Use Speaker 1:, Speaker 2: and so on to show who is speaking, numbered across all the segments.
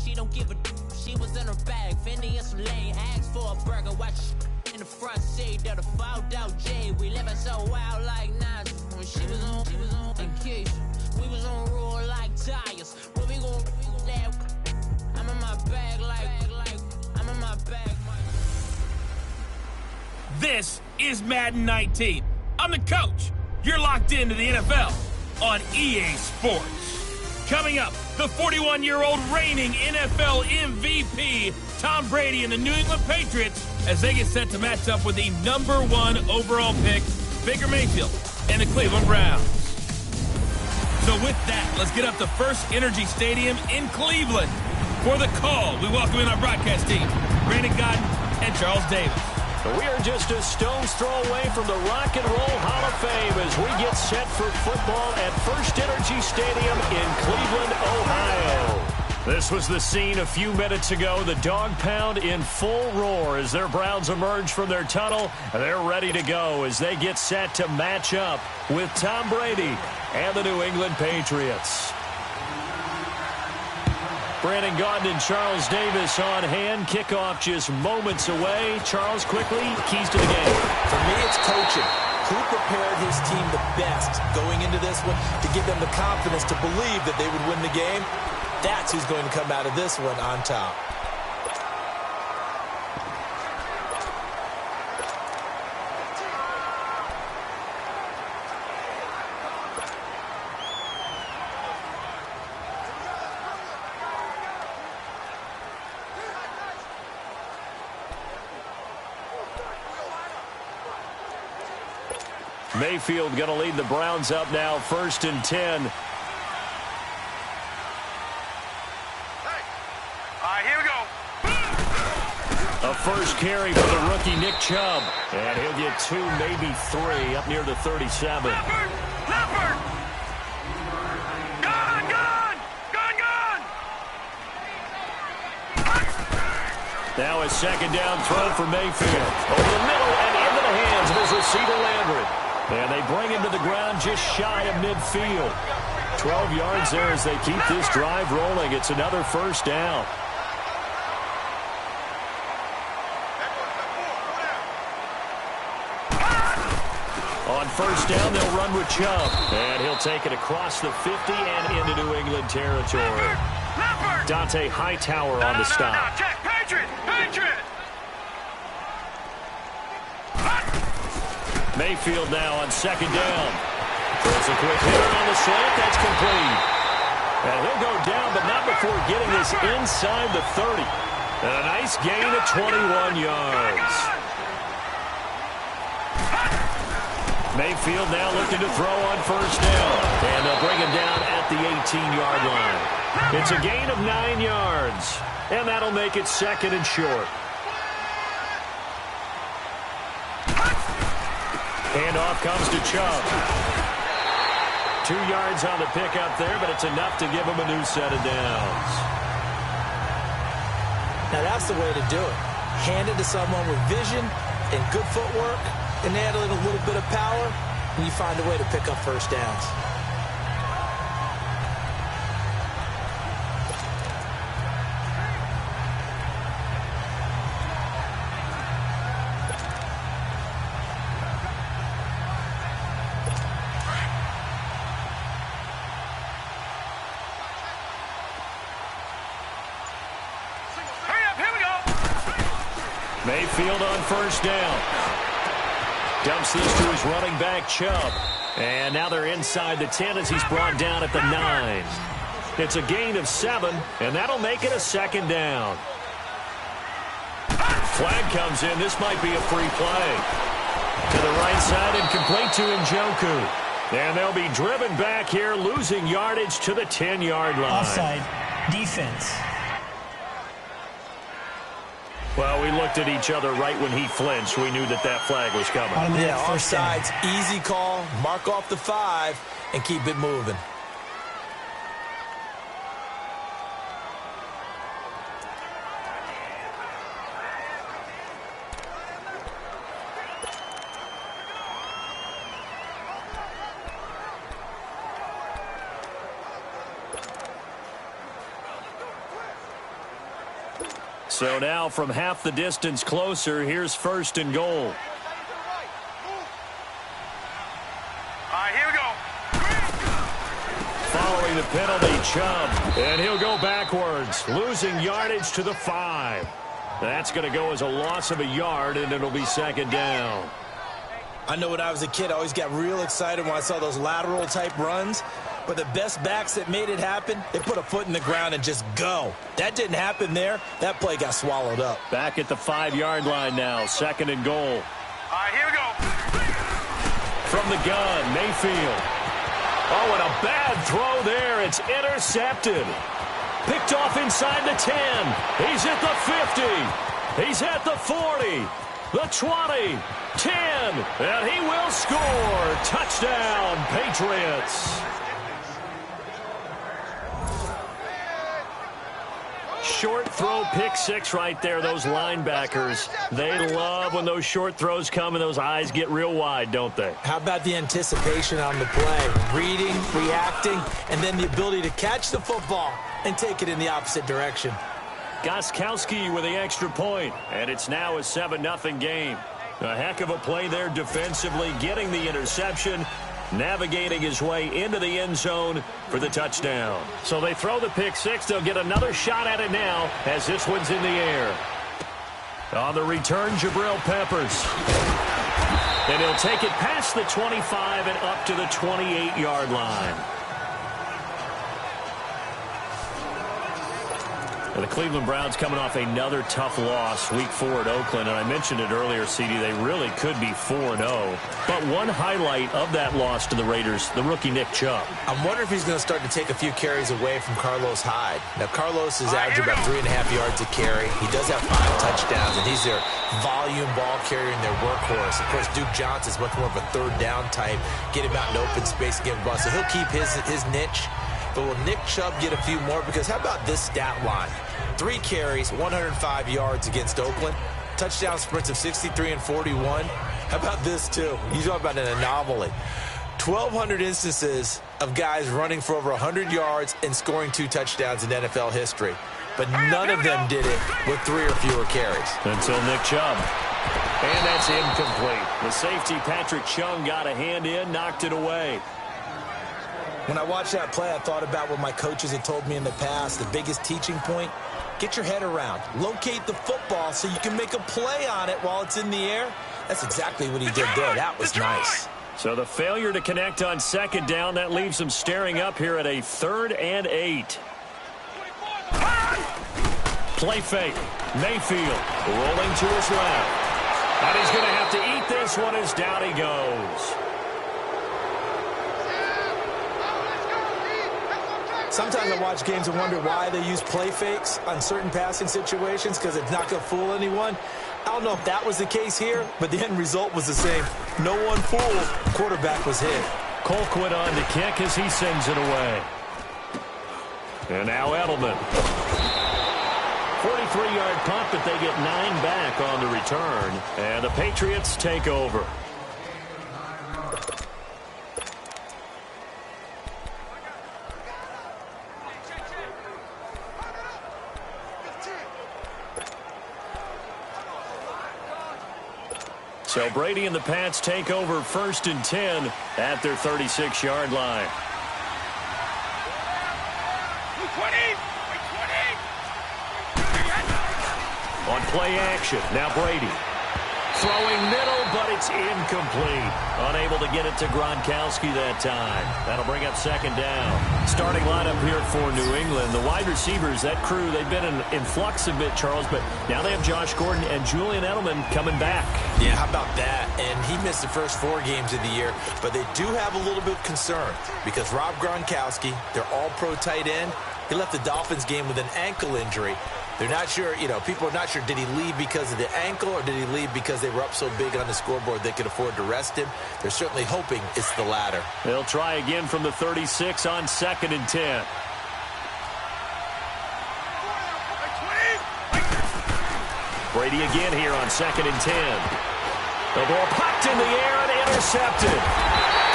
Speaker 1: she don't give a she was in her bag, Fendi and some lane, asked for a burger, watch in the front seat of the fouled out J. We living so wild like Nas. When she was on and Keisha, we was on roll like tires. Where we gon' that? I'm in my bag like I'm in my bag.
Speaker 2: This is Madden 19. I'm the coach. You're locked into the NFL on EA Sports. Coming up, the 41-year-old reigning NFL MVP, Tom Brady and the New England Patriots, as they get set to match up with the #1 overall pick, Baker Mayfield, and the Cleveland Browns. So with that, let's get up to First Energy Stadium in Cleveland. For the call, we welcome in our broadcast team, Brandon Godden and Charles Davis.
Speaker 3: We are just a stone's throw away from the Rock and Roll Hall of Fame as we get set for football at First Energy Stadium in Cleveland, Ohio. This was the scene a few minutes ago. The dog pound in full roar as their Browns emerge from their tunnel. They're ready to go as they get set to match up with Tom Brady and the New England Patriots. Brandon Gaudin and Charles Davis on hand. Kickoff just moments away. Charles, quickly, keys to the game.
Speaker 4: For me, it's coaching. Who prepared his team the best going into this one to give them the confidence to believe that they would win the game? That's who's going to come out of this one on top.
Speaker 3: Mayfield going to lead the Browns up now, 1st and 10.
Speaker 5: Here we go.
Speaker 3: A first carry for the rookie Nick Chubb. And he'll get 2, maybe 3, up near the 37.
Speaker 5: Leopard! Gone!
Speaker 3: Now a second down throw for Mayfield. Over the middle and into the hands of his receiver Landry. And they bring him to the ground just shy of midfield. 12 yards there as they keep this drive rolling. It's another first down. On first down, they'll run with Chubb. And he'll take it across the 50 and into New England territory. Dante Hightower on the stop.
Speaker 5: Check, Patriot!
Speaker 3: Mayfield now on second down. Throws a quick hitter on the slant. That's complete. And he'll go down, but not before getting this inside the 30. And a nice gain of 21 yards. Mayfield now looking to throw on first down. And they'll bring him down at the 18-yard line. It's a gain of 9 yards. And that'll make it 2nd and short. Handoff comes to Chubb. 2 yards on the pickup there, but it's enough to give him a new set of downs.
Speaker 4: Now that's the way to do it. Hand it to someone with vision and good footwork, and add a little bit of power, and you find a way to pick up first downs.
Speaker 3: Mayfield on first down. Dumps this to his running back, Chubb. And now they're inside the 10 as he's brought down at the 9. It's a gain of 7, and that'll make it a 2nd down. Flag comes in. This might be a free play. To the right side and complete to Njoku. And they'll be driven back here, losing yardage to the 10-yard line.
Speaker 6: Offside. Defense.
Speaker 3: Well, we looked at each other right when he flinched. We knew that that flag was coming.
Speaker 4: Yeah, offsides, easy call. Mark off the 5 and keep it moving.
Speaker 3: So now from half the distance closer, here's 1st and goal.
Speaker 5: All right, here we go.
Speaker 3: Following the penalty, Chubb. And he'll go backwards, losing yardage to the 5. That's going to go as a loss of a yard, and it'll be 2nd down.
Speaker 4: I know when I was a kid, I always got real excited when I saw those lateral-type runs. But the best backs that made it happen, they put a foot in the ground and just go. That didn't happen there. That play got swallowed up.
Speaker 3: Back at the 5-yard line now, 2nd and goal.
Speaker 5: All right, here we go.
Speaker 3: From the gun, Mayfield. Oh, and a bad throw there. It's intercepted. Picked off inside the 10. He's at the 50. He's at the 40. The 20. 10. And he will score. Touchdown, Patriots. Short throw, pick 6 right there. Those linebackers, they love when those short throws come and those eyes get real wide, don't they?
Speaker 4: How about the anticipation on the play? Reading, reacting, and then the ability to catch the football and take it in the opposite direction.
Speaker 3: Gostkowski with the extra point, and it's now a 7-0 game. A heck of a play there defensively, getting the interception, navigating his way into the end zone for the touchdown. So they throw the pick 6. They'll get another shot at it now as this one's in the air. On the return, Jabril Peppers. And he'll take it past the 25 and up to the 28-yard line. And the Cleveland Browns coming off another tough loss week 4 at Oakland. And I mentioned it earlier, CD, they really could be 4-0. But one highlight of that loss to the Raiders, the rookie Nick Chubb.
Speaker 4: I'm wondering if he's going to start to take a few carries away from Carlos Hyde. Now, Carlos is averaging about 3.5 yards a carry. He does have 5 touchdowns, and he's their volume ball carrier and their workhorse. Of course, Duke Johnson is much more of a third down type. Get him out in open space, give him a ball. So he'll keep his niche. But will Nick Chubb get a few more? Because how about this stat line? 3 carries, 105 yards against Oakland. Touchdown sprints of 63 and 41. How about this, too? You talk about an anomaly. 1,200 instances of guys running for over 100 yards and scoring 2 touchdowns in NFL history. But none of them did it with 3 or fewer carries.
Speaker 3: Until Nick Chubb. And that's incomplete. The safety, Patrick Chung, got a hand in, knocked it away.
Speaker 4: When I watched that play, I thought about what my coaches had told me in the past. The biggest teaching point, get your head around. Locate the football so you can make a play on it while it's in the air. That's exactly what he did there. That was nice.
Speaker 3: So the failure to connect on 2nd down, that leaves them staring up here at a 3rd and 8. Play fake. Mayfield rolling to his left. And he's going to have to eat this one as down he goes.
Speaker 4: Sometimes I watch games and wonder why they use play fakes on certain passing situations, because it's not going to fool anyone. I don't know if that was the case here, but the end result was the same. No one fooled. Quarterback was hit.
Speaker 3: Colquitt on to kick as he sends it away. And now Edelman. 43-yard punt, but they get 9 back on the return. And the Patriots take over. So Brady and the Pats take over 1st and 10 at their 36-yard line.
Speaker 5: 20.
Speaker 3: On play action, now Brady. Throwing middle, but it's incomplete. Unable to get it to Gronkowski that time. That'll bring up 2nd down. Starting lineup here for New England. The wide receivers, that crew, they've been in flux a bit, Charles, but now they have Josh Gordon and Julian Edelman coming back.
Speaker 4: Yeah, how about that? And he missed the first 4 games of the year, but they do have a little bit of concern because Rob Gronkowski, their all-pro tight end, he left the Dolphins game with an ankle injury. They're not sure, people are not sure, did he leave because of the ankle or did he leave because they were up so big on the scoreboard they could afford to rest him? They're certainly hoping it's the latter.
Speaker 3: They'll try again from the 36 on 2nd and 10. Brady again here on 2nd and 10. The ball popped in the air and intercepted.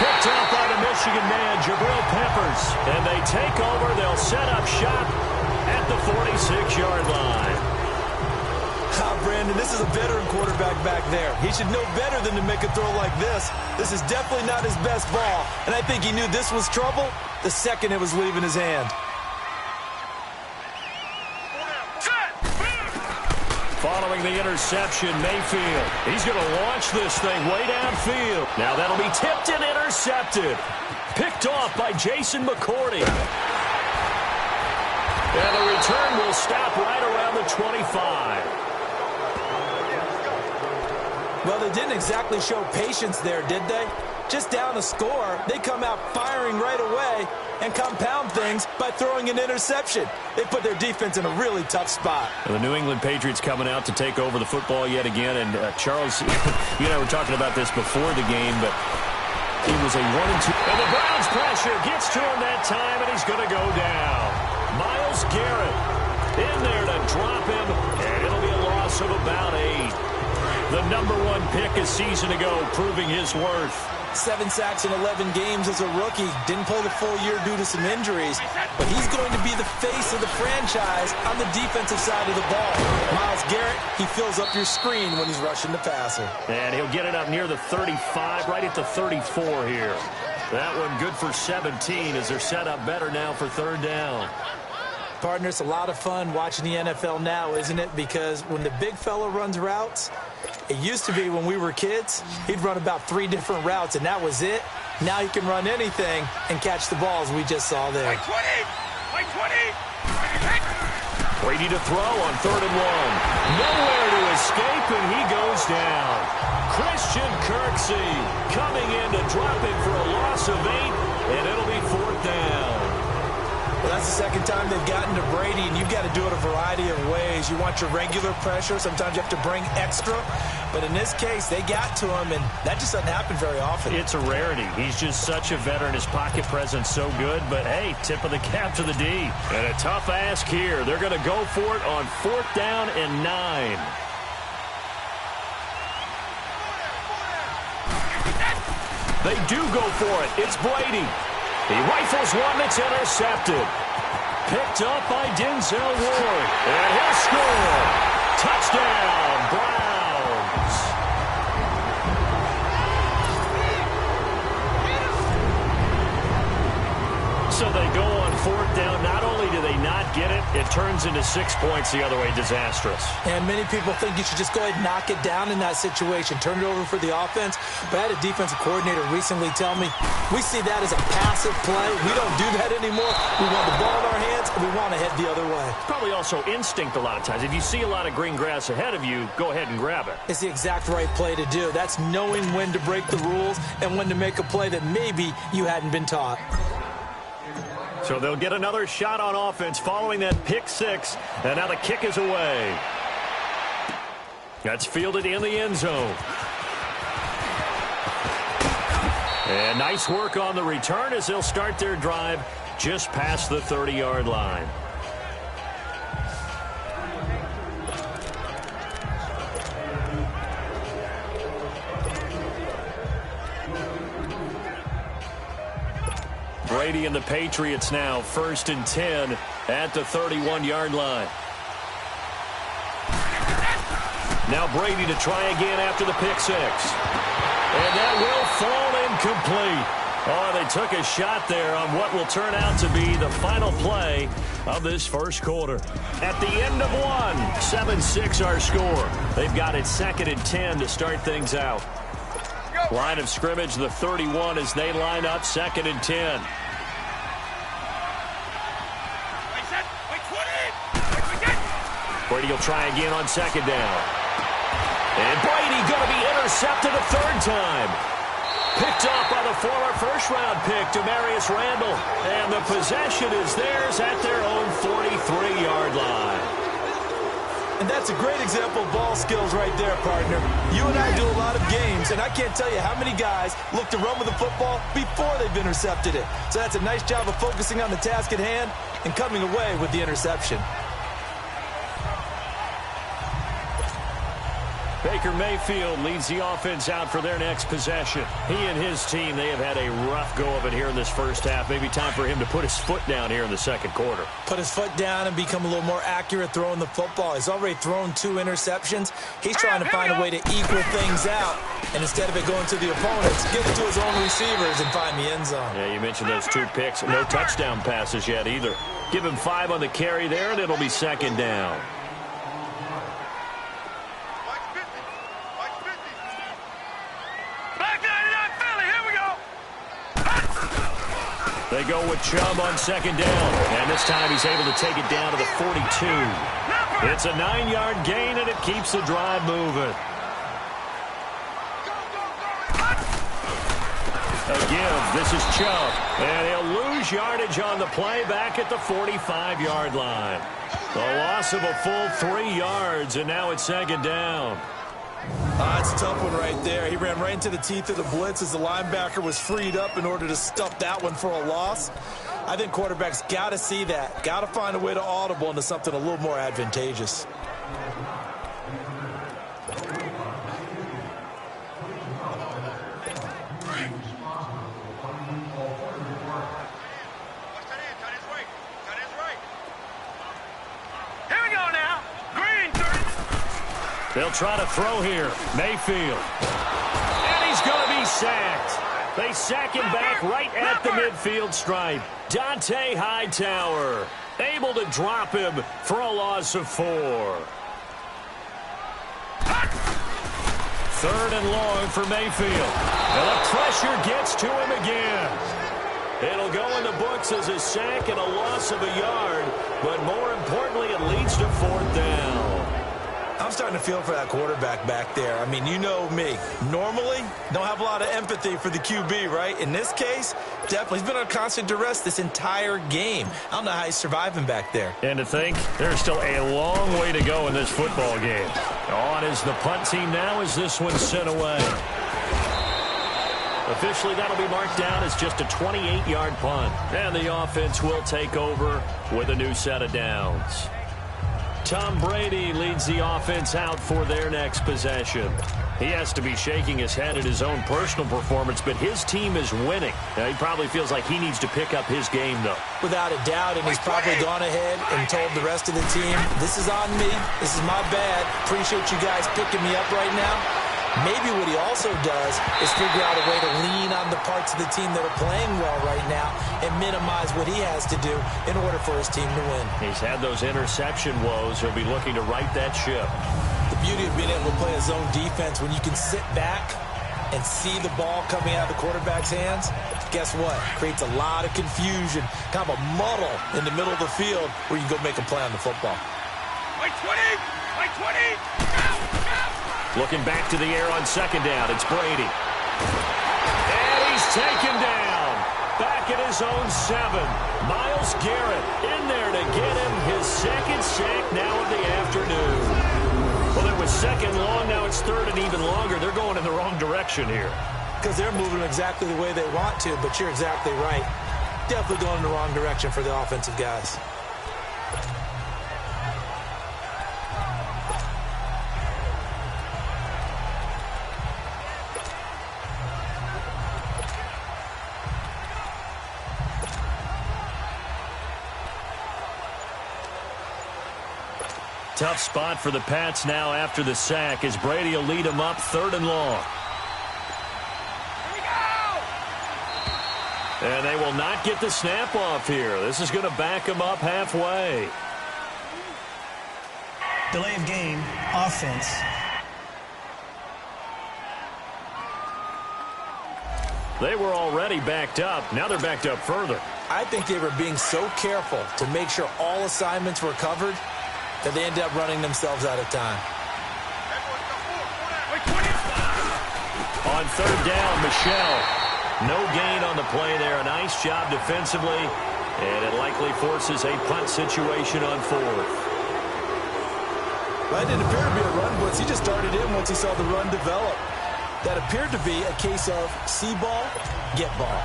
Speaker 3: Picked up by the Michigan man, Jabril Peppers. And they take over. They'll set up shop at the 46-yard line.
Speaker 4: Brandon, this is a veteran quarterback back there. He should know better than to make a throw like this. This is definitely not his best ball, and I think he knew this was trouble the second it was leaving his hand.
Speaker 3: Following the interception, Mayfield. He's going to launch this thing way downfield. Now that'll be tipped and intercepted. Picked off by Jason McCourty. And the return will stop right around the 25.
Speaker 4: Well, they didn't exactly show patience there, did they? Just down a score, they come out firing right away and compound things by throwing an interception. They put their defense in a really tough spot.
Speaker 3: The New England Patriots coming out to take over the football yet again. And Charles, you and I were talking about this before the game, but it was a 1-2. And the Browns pressure gets to him that time, and he's going to go down. Myles Garrett in there to drop him, and it'll be a loss of about 8. The #1 pick a season ago, proving his worth.
Speaker 4: 7 sacks in 11 games as a rookie. Didn't play the full year due to some injuries, but he's going to be the face of the franchise on the defensive side of the ball. Myles Garrett, he fills up your screen when he's rushing the passer.
Speaker 3: And he'll get it up near the 35, right at the 34 here. That one good for 17 as they're set up better now for 3rd down.
Speaker 4: Partner, it's a lot of fun watching the NFL now, isn't it? Because when the big fella runs routes, it used to be when we were kids, he'd run about 3 different routes, and that was it. Now he can run anything and catch the balls we just saw there.
Speaker 5: Like 20!
Speaker 3: Brady to throw on 3rd and 1. Nowhere to escape, and he goes down. Christian Kirksey coming in to drop him for a loss of 8, and it'll be 4th down.
Speaker 4: Well, that's the second time they've gotten to Brady, and you've got to do it a variety of ways. You want your regular pressure. Sometimes you have to bring extra. But in this case, they got to him, and that just doesn't happen very often.
Speaker 3: It's a rarity. He's just such a veteran. His pocket presence so good. But, hey, tip of the cap to the D. And a tough ask here. They're going to go for it on 4th down and 9. They do go for it. It's Brady. He rifles one that's intercepted. Picked up by Denzel Ward. And he'll score. Touchdown, Browns. So they go on 4th down. Not only do they not get it, it turns into 6 points the other way. Disastrous.
Speaker 4: And many people think you should just go ahead and knock it down in that situation. Turn it over for the offense. But I had a defensive coordinator recently tell me, we see that as a passive play. We don't do that anymore. We want the ball in our hands, and we want to head the other way.
Speaker 3: Probably also instinct a lot of times. If you see a lot of green grass ahead of you, go ahead and grab it.
Speaker 4: It's the exact right play to do. That's knowing when to break the rules and when to make a play that maybe you hadn't been taught.
Speaker 3: So they'll get another shot on offense following that pick 6. And now the kick is away. That's fielded in the end zone. And nice work on the return as they'll start their drive just past the 30-yard line. Brady and the Patriots now 1st and 10 at the 31-yard line. Now Brady to try again after the pick 6. And that will fall incomplete. Oh, they took a shot there on what will turn out to be the final play of this first quarter. At the end of 1, 7-6 our score. They've got it 2nd and 10 to start things out. Line of scrimmage, the 31 as they line up 2nd and 10. Brady will try again on 2nd down. And Brady going to be intercepted a 3rd time. Picked off by the former first-round pick, Demarius Randall. And the possession is theirs at their own 43-yard line.
Speaker 4: And that's a great example of ball skills right there, partner. You and I do a lot of games, and I can't tell you how many guys look to run with the football before they've intercepted it. So that's a nice job of focusing on the task at hand and coming away with the interception.
Speaker 3: They Baker Mayfield leads the offense out for their next possession. He and his team, they have had a rough go of it here in this first half. Maybe time for him to put his foot down here in the second quarter.
Speaker 4: Put his foot down and become a little more accurate throwing the football. He's already thrown 2 interceptions. He's trying to find a way to equal things out. And instead of it going to the opponents, get it to his own receivers and find the end zone.
Speaker 3: Yeah, you mentioned those 2 picks. No touchdown passes yet either. Give him 5 on the carry there, and it'll be second down. They go with Chubb on second down. And this time he's able to take it down to the 42. It's a 9-yard gain, and it keeps the drive moving. A give. This is Chubb. And he'll lose yardage on the play back at the 45-yard line. The loss of a full 3 yards, and now it's second down.
Speaker 4: That's a tough one right there. He ran right into the teeth of the blitz as the linebacker was freed up in order to stuff that one for a loss. I think quarterbacks got to see that. Got to find a way to audible into something a little more advantageous.
Speaker 3: They'll try to throw here. Mayfield. And he's going to be sacked. They sack him back right at the midfield stripe. Dante Hightower able to drop him for a loss of 4. 3rd and long for Mayfield. And the pressure gets to him again. It'll go in the books as a sack and a loss of a yard. But more importantly, it leads to 4th down.
Speaker 4: I'm starting to feel for that quarterback back there. I mean, you know me. Normally, don't have a lot of empathy for the QB, right? In this case, definitely. He's been on constant duress this entire game. I don't know how he's surviving back there.
Speaker 3: And to think, there's still a long way to go in this football game. On is the punt team now as this one's sent away. Officially, that'll be marked down as just a 28-yard punt. And the offense will take over with a new set of downs. Tom Brady leads the offense out for their next possession. He has to be shaking his head at his own personal performance, but his team is winning. Now, he probably feels like he needs to pick up his game, though.
Speaker 4: Without a doubt, and he's probably gone ahead and told the rest of the team, this is on me, this is my bad, appreciate you guys picking me up right now. Maybe what he also does is figure out a way to lean on the parts of the team that are playing well right now and minimize what he has to do in order for his team to win.
Speaker 3: He's had those interception woes. He'll be looking to right that ship.
Speaker 4: The beauty of being able to play a zone defense, when you can sit back and see the ball coming out of the quarterback's hands, guess what? Creates a lot of confusion, kind of a muddle in the middle of the field where you can go make a play on the football.
Speaker 5: Like 20! Like 20!
Speaker 3: Looking back to the air on second down, it's Brady. And he's taken down. Back at his own 7. Myles Garrett in there to get him his second sack now of the afternoon. Well, it was second long, now it's third and even longer. They're going in the wrong direction here.
Speaker 4: Because they're moving exactly the way they want to, but you're exactly right. Definitely going in the wrong direction for the offensive guys.
Speaker 3: Tough spot for the Pats now after the sack as Brady will lead them up 3rd and long. And they will not get the snap off here. This is going to back them up halfway.
Speaker 6: Delay of game, offense.
Speaker 3: They were already backed up. Now they're backed up further.
Speaker 4: I think they were being so careful to make sure all assignments were covered that they ended up running themselves out of time.
Speaker 3: On 3rd down, Michel. No gain on the play there. A nice job defensively, and it likely forces a punt situation on 4th.
Speaker 4: Well, that didn't appear to be a run blitz. He just started in once he saw the run develop. That appeared to be a case of see ball, get ball.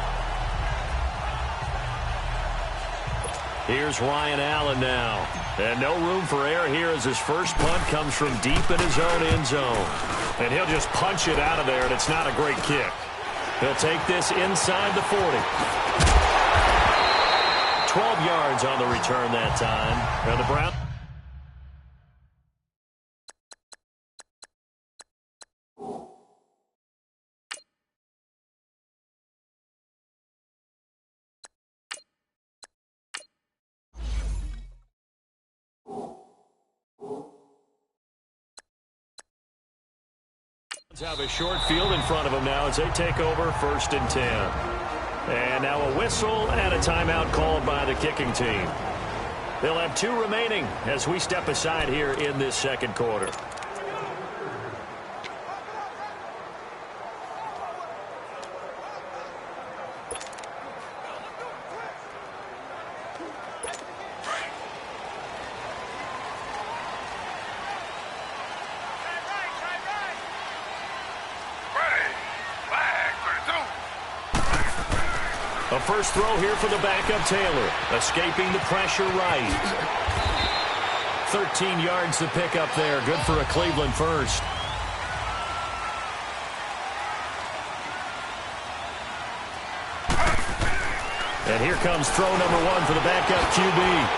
Speaker 3: Here's Ryan Allen now. And no room for error here as his first punt comes from deep in his own end zone. And he'll just punch it out of there, and it's not a great kick. He'll take this inside the 40. 12 yards on the return that time. And the Browns. Have a short field in front of them now as they take over 1st and 10. And now a whistle and a timeout called by the kicking team. They'll have 2 remaining as we step aside here in this second quarter. A first throw here for the backup Taylor, escaping the pressure right. 13 yards to pick up there. Good for a Cleveland first. And here comes throw number 1 for the backup QB.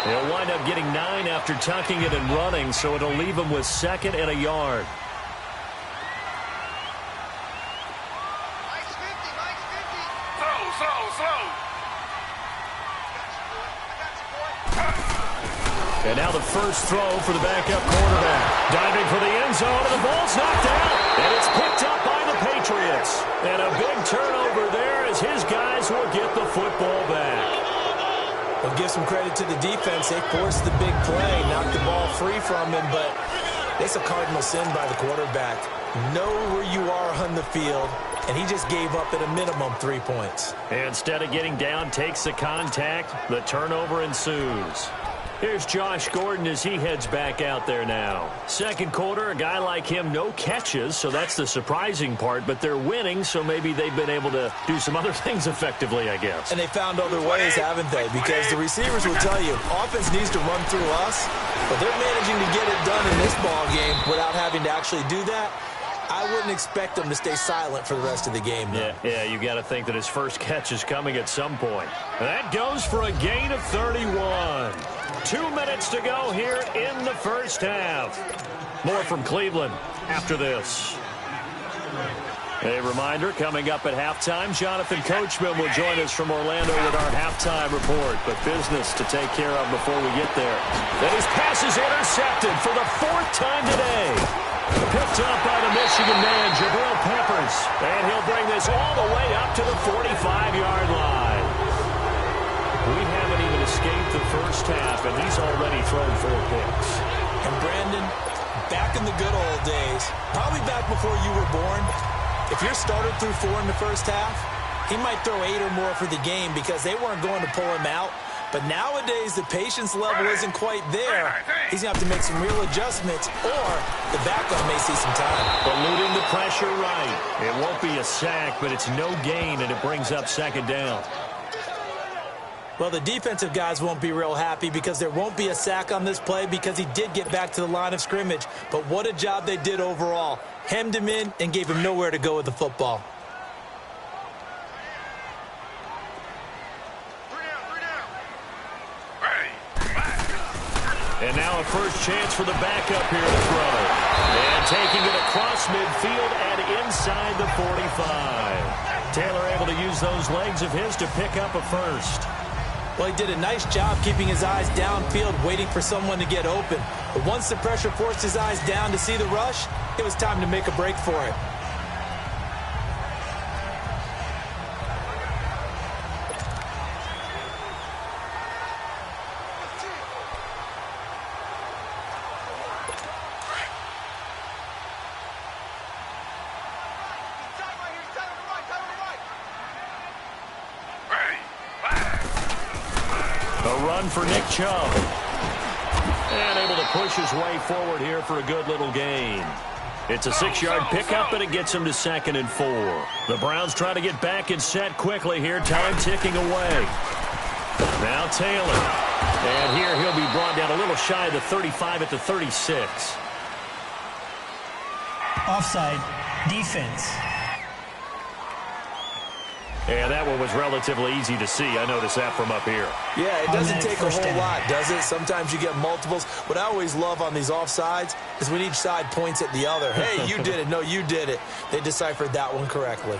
Speaker 3: He'll wind up getting 9 after tucking it and running, so it'll leave him with 2nd and a yard. And now the first throw for the backup quarterback. Diving for the end zone, and the ball's knocked out. And it's picked up by the Patriots. And a big turnover there as his guys will get the football back.
Speaker 4: Well, give some credit to the defense. They forced the big play, knocked the ball free from him, but it's a cardinal sin by the quarterback. Know where you are on the field, and he just gave up at a minimum 3 points.
Speaker 3: And instead of getting down, takes the contact. The turnover ensues. Here's Josh Gordon as he heads back out there now. Second quarter, a guy like him, no catches, so that's the surprising part. But they're winning, so maybe they've been able to do some other things effectively, I guess.
Speaker 4: And they found other ways, haven't they? Because the receivers will tell you, offense needs to run through us, but they're managing to get it done in this ball game without having to actually do that. I wouldn't expect them to stay silent for the rest of the game, though.
Speaker 3: Yeah, you got to think that his first catch is coming at some point. That goes for a gain of 31. 2 minutes to go here in the first half. More from Cleveland after this. A reminder, coming up at halftime, Jonathan Coachman will join us from Orlando with our halftime report. But business to take care of before we get there. Then his pass is intercepted for the 4th time today. Picked up by the Michigan man, Jabril Peppers. And he'll bring this all the way up to the 45-yard line. We haven't even escaped the first half, and he's already thrown 4 picks.
Speaker 4: And Brandon, back in the good old days, probably back before you were born, if your starter threw 4 in the first half, he might throw 8 or more for the game because they weren't going to pull him out. But nowadays, the patience level isn't quite there. He's going to have to make some real adjustments, or the backup may see some time.
Speaker 3: Eluding the pressure right. It won't be a sack, but it's no gain, and it brings up 2nd down.
Speaker 4: Well, the defensive guys won't be real happy because there won't be a sack on this play because he did get back to the line of scrimmage. But what a job they did overall. Hemmed him in and gave him nowhere to go with the football.
Speaker 3: And now a first chance for the backup here to throw. And taking it across midfield and inside the 45. Taylor able to use those legs of his to pick up a first.
Speaker 4: Well, he did a nice job keeping his eyes downfield, waiting for someone to get open. But once the pressure forced his eyes down to see the rush, it was time to make a break for it.
Speaker 3: For Nick Chubb. And able to push his way forward here for a good little gain. It's a 6-yard pickup, and it gets him to 2nd and 4. The Browns try to get back and set quickly here. Time ticking away. Now Taylor. And here he'll be brought down a little shy of the 35 at the 36.
Speaker 6: Offside. Defense.
Speaker 3: And that one was relatively easy to see. I noticed that from up here.
Speaker 4: Yeah, it doesn't take a whole lot, does it? Sometimes you get multiples. What I always love on these offsides is when each side points at the other. Hey, you did it. No, you did it. They deciphered that one correctly.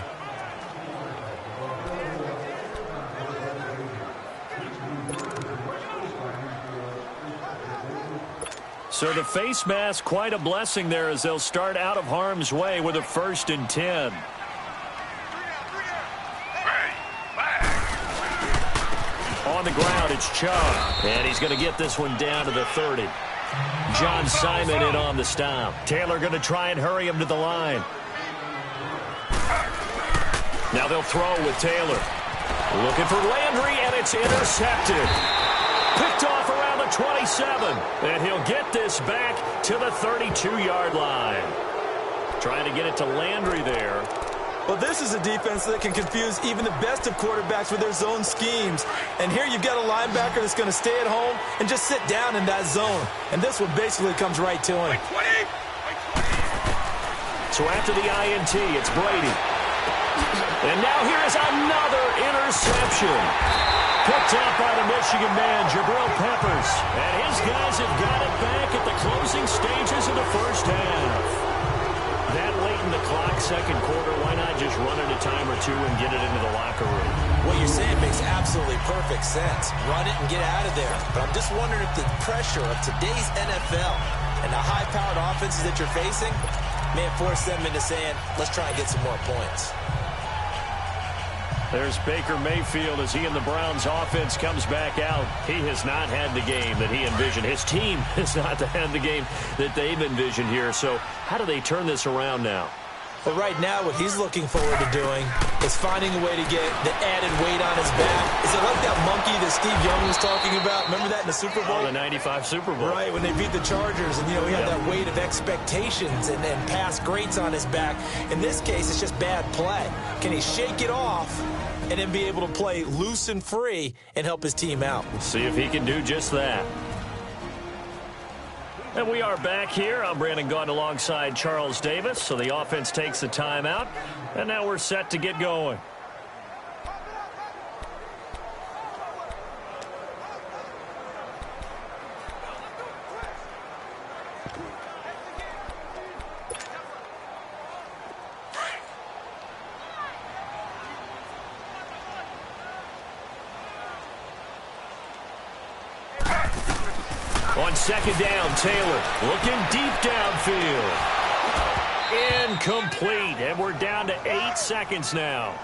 Speaker 3: So the face mask, quite a blessing there as they'll start out of harm's way with a 1st and 10. On the ground, it's Chubb. And he's going to get this one down to the 30. John Simon in on the stop. Taylor going to try and hurry him to the line. Now they'll throw with Taylor. Looking for Landry, and it's intercepted. Picked off around the 27. And he'll get this back to the 32-yard line. Trying to get it to Landry there.
Speaker 4: Well, this is a defense that can confuse even the best of quarterbacks with their zone schemes. And here you've got a linebacker that's going to stay at home and just sit down in that zone. And this one basically comes right to him.
Speaker 3: So after the INT, it's Brady. And now here is another interception. Picked up by the Michigan man, Jabril Peppers. And his guys have got it back at the closing stages of the first half. That late in the clock, second quarter, why not just run it a time or two and get it into the locker room?
Speaker 4: What you're saying makes absolutely perfect sense. Run it and get out of there. But I'm just wondering if the pressure of today's NFL and the high-powered offenses that you're facing may force them into saying, let's try and get some more points.
Speaker 3: There's Baker Mayfield as he and the Browns offense comes back out. He has not had the game that he envisioned. His team has not had the game that they've envisioned here. So how do they turn this around now?
Speaker 4: But right now, what he's looking forward to doing is finding a way to get the added weight on his back. Is it like that monkey that Steve Young was talking about? Remember that in the Super Bowl?
Speaker 3: Oh, the 95 Super Bowl.
Speaker 4: Right, when they beat the Chargers, and, he had that weight of expectations and past greats on his back. In this case, it's just bad play. Can he shake it off and then be able to play loose and free and help his team out?
Speaker 3: We'll see if he can do just that. And we are back here. I'm Brandon Gaudin alongside Charles Davis. So the offense takes the timeout. And now we're set to get going. On second down, Taylor looking deep downfield. Incomplete, and we're down to 8 seconds now.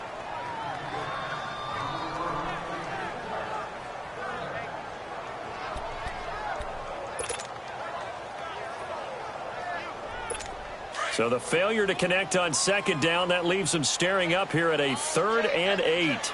Speaker 3: So the failure to connect on second down, that leaves them staring up here at a 3rd and 8.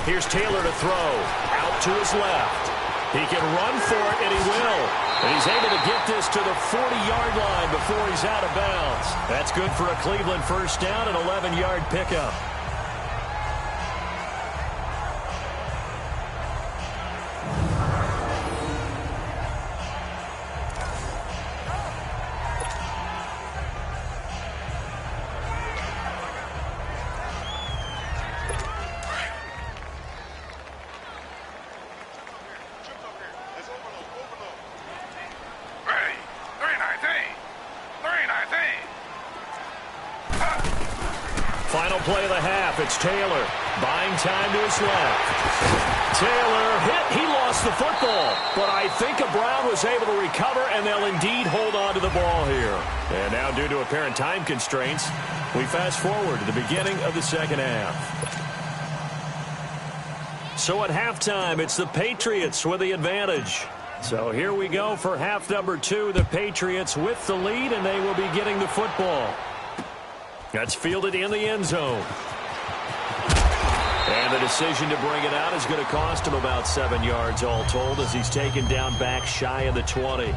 Speaker 3: Here's Taylor to throw. Out to his left. He can run for it, and he will. And he's able to get this to the 40-yard line before he's out of bounds. That's good for a Cleveland first down, an 11-yard pickup. Final play of the half. It's Taylor buying time to his left. Taylor hit. He lost the football. But I think Brown was able to recover, and they'll indeed hold on to the ball here. And now, due to apparent time constraints, we fast forward to the beginning of the second half. So at halftime, it's the Patriots with the advantage. So here we go for half number 2. The Patriots with the lead, and they will be getting the football. That's fielded in the end zone. And the decision to bring it out is going to cost him about 7 yards all told as he's taken down back shy of the 20.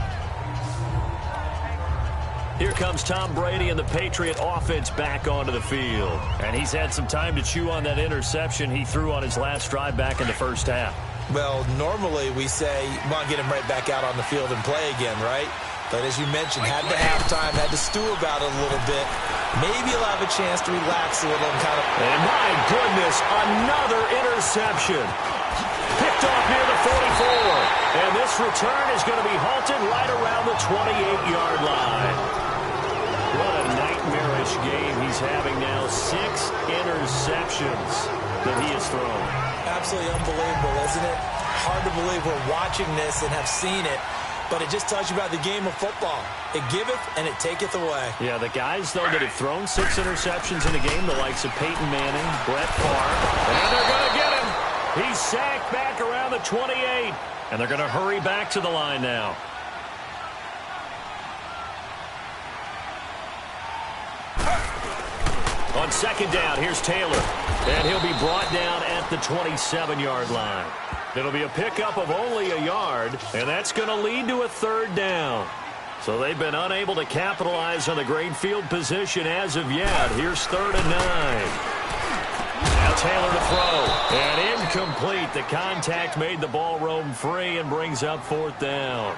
Speaker 3: Here comes Tom Brady and the Patriot offense back onto the field. And he's had some time to chew on that interception he threw on his last drive back in the first half.
Speaker 4: Well, normally we say, come on, get him right back out on the field and play again, right? But as you mentioned, had the halftime, had to stew about it a little bit. Maybe he'll have a chance to relax a little and kind of...
Speaker 3: And my goodness, another interception. Picked off near the 44. And this return is going to be halted right around the 28-yard line. What a nightmarish game he's having now. 6 interceptions that he has thrown.
Speaker 4: Absolutely unbelievable, isn't it? Hard to believe we're watching this and have seen it. But it just tells you about the game of football. It giveth and it taketh away.
Speaker 3: Yeah, the guys, though, that have thrown 6 interceptions in a game, the likes of Peyton Manning, Brett Favre, and they're going to get him. He's sacked back around the 28, and they're going to hurry back to the line now. On second down, here's Taylor, and he'll be brought down at the 27-yard line. It'll be a pickup of only a yard, and that's going to lead to a third down. So they've been unable to capitalize on the great field position as of yet. Here's 3rd and 9. Now Taylor to throw, and incomplete. The contact made the ball roam free and brings up 4th down.